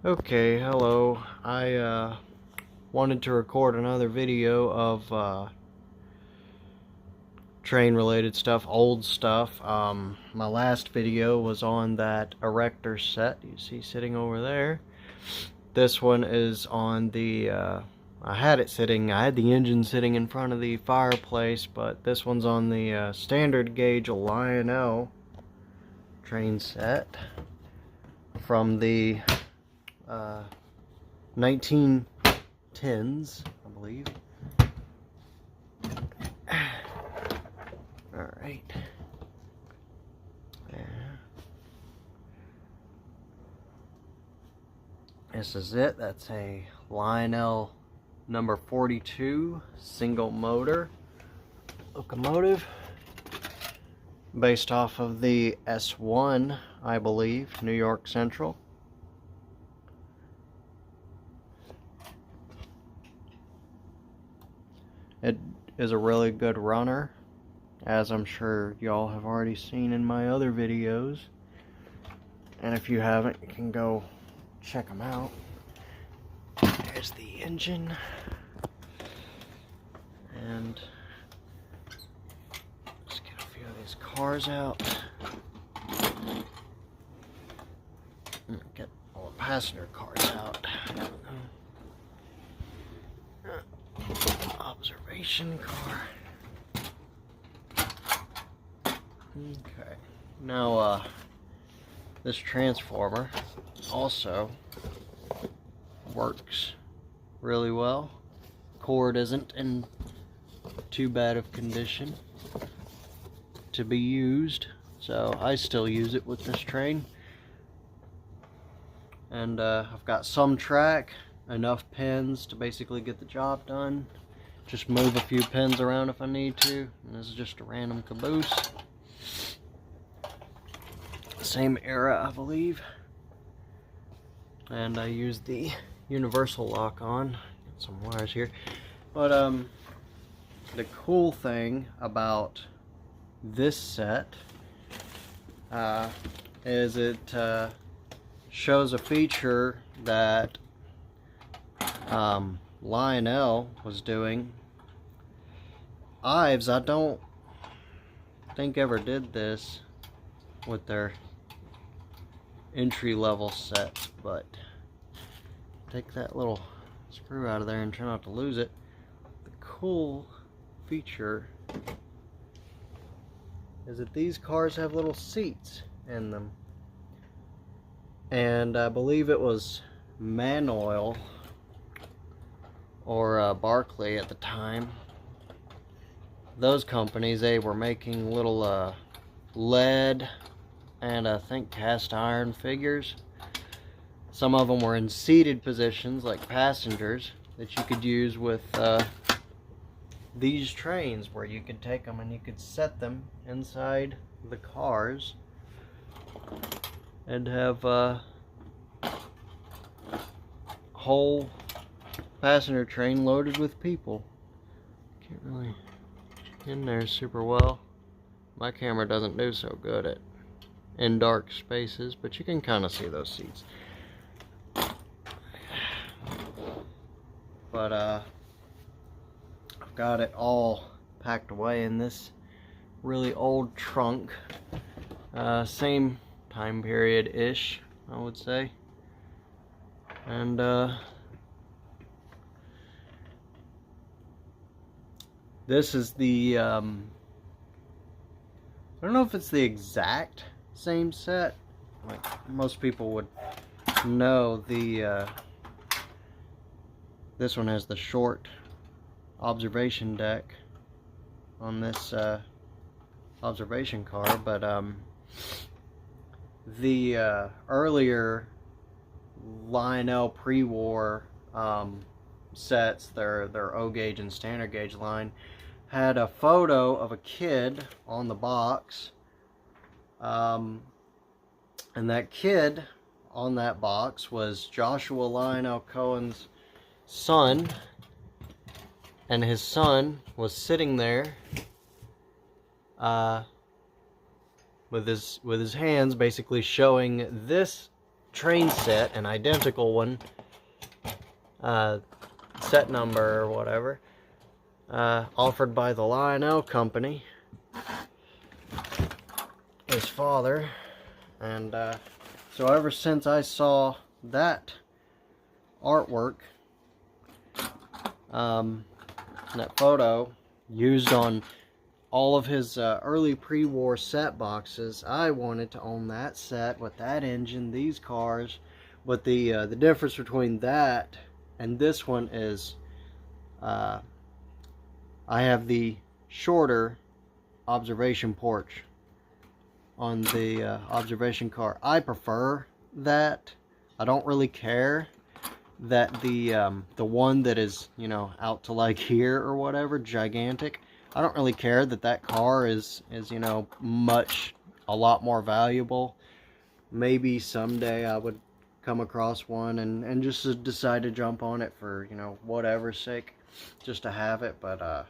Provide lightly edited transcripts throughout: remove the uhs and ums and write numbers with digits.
Okay, hello. I wanted to record another video of train related stuff, old stuff. My last video was on that erector set you see sitting over there. This one is on the I had the engine sitting in front of the fireplace, but this one's on the standard gauge Lionel train set from the 1910s, I believe. Alright. This is it. That's a Lionel number 42 single motor locomotive based off of the S1, I believe, New York Central. It is a really good runner, as I'm sure y'all have already seen in my other videos. And if you haven't, you can go check them out. There's the engine. And let's get a few of these cars out. Get all the passenger cars out. Observation car. Okay. Now, this transformer also works really well. Cord isn't in too bad of condition to be used, so I still use it with this train. And I've got some track, enough pins to basically get the job done. Just move a few pins around if I need to. And this is just a random caboose. Same era, I believe. And I used the universal lock on. Got some wires here. But the cool thing about this set is it shows a feature that Lionel was doing. Ives, I don't think ever did this with their entry-level sets, but take that little screw out of there and try not to lose it. The cool feature is that these cars have little seats in them, and I believe it was Manoil or Barclay at the time. Those companies, they were making little lead and I think cast iron figures. Some of them were in seated positions like passengers that you could use with these trains, where you could take them and you could set them inside the cars and have whole passenger train loaded with people. Can't really get in there super well. My camera doesn't do so good at in dark spaces, but you can kind of see those seats. But I've got it all packed away in this really old trunk. Same time period ish, I would say. And this is the I don't know if it's the exact same set. Like most people would know, the this one has the short observation deck on this observation car, but the earlier Lionel pre-war sets, their O gauge and standard gauge line, had a photo of a kid on the box, and that kid on that box was Joshua Lionel Cohen's son, and his son was sitting there with his hands basically showing this train set, an identical one, set number or whatever, offered by the Lionel company, his father. And so ever since I saw that artwork, that photo used on all of his early pre-war set boxes, I wanted to own that set with that engine, these cars. But the difference between that and this one is I have the shorter observation porch on the observation car. I prefer that. I don't really care that the one that is, you know, out to like here or whatever, gigantic, I don't really care that that car is you know, a lot more valuable. Maybe someday I would come across one and just decide to jump on it for, you know, whatever's sake, just to have it. But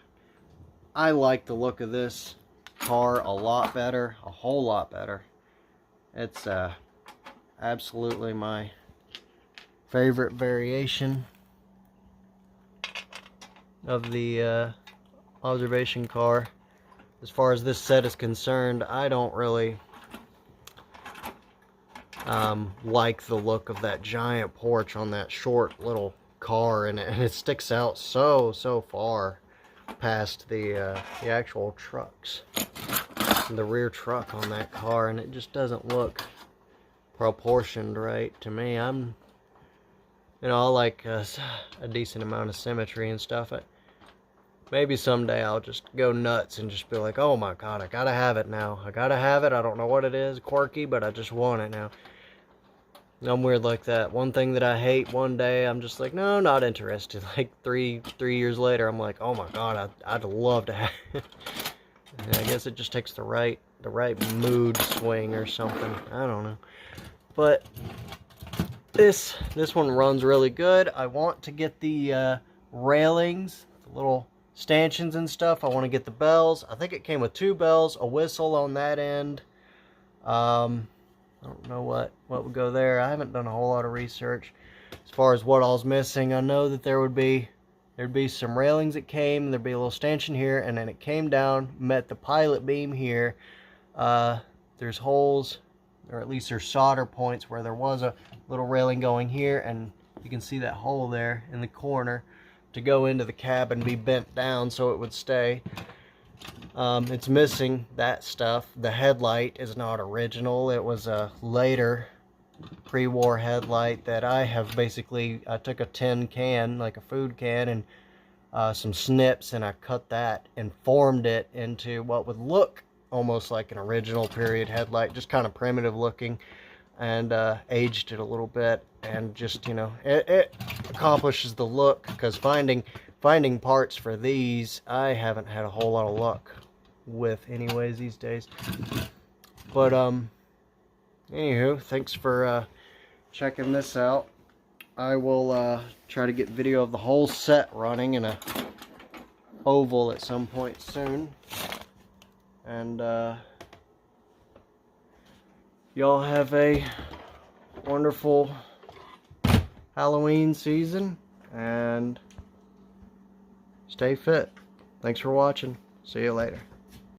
I like the look of this car a lot better, a whole lot better. It's absolutely my favorite variation of the observation car. As far as this set is concerned, I don't really like the look of that giant porch on that short little car, and it sticks out so far past the actual trucks, the rear truck on that car, and it just doesn't look proportioned right to me. You know, I like a decent amount of symmetry and stuff. Maybe someday I'll just go nuts and just be like, oh my god, I gotta have it now. I gotta have it. I don't know what it is, quirky, but I just want it now. I'm weird like that. One thing that I hate one day, I'm just like, no, not interested. Like three years later, I'm like, oh my god, I'd love to have it. And I guess it just takes the right mood swing or something. I don't know. But this one runs really good. I want to get the railings, the little stanchions and stuff. I want to get the bells. I think it came with 2 bells, a whistle on that end. I don't know what would go there. I haven't done a whole lot of research as far as what all's missing. I know that there'd be some railings that came, there'd be a little stanchion here, and then it came down, met the pilot beam here. There's holes, or at least there's solder points where there was a little railing going here, and you can see that hole there in the corner to go into the cab and be bent down so it would stay. It's missing that stuff. The headlight is not original. It was a later pre-war headlight that I took a tin can, like a food can, and some snips, and I cut that and formed it into what would look almost like an original period headlight, just kind of primitive looking, and aged it a little bit, and just, you know, it accomplishes the look, because finding parts for these I haven't had a whole lot of luck with anyways these days. But anywho, thanks for checking this out. I will try to get video of the whole set running in a oval at some point soon. And y'all have a wonderful Halloween season, and stay fit. Thanks for watching. See you later.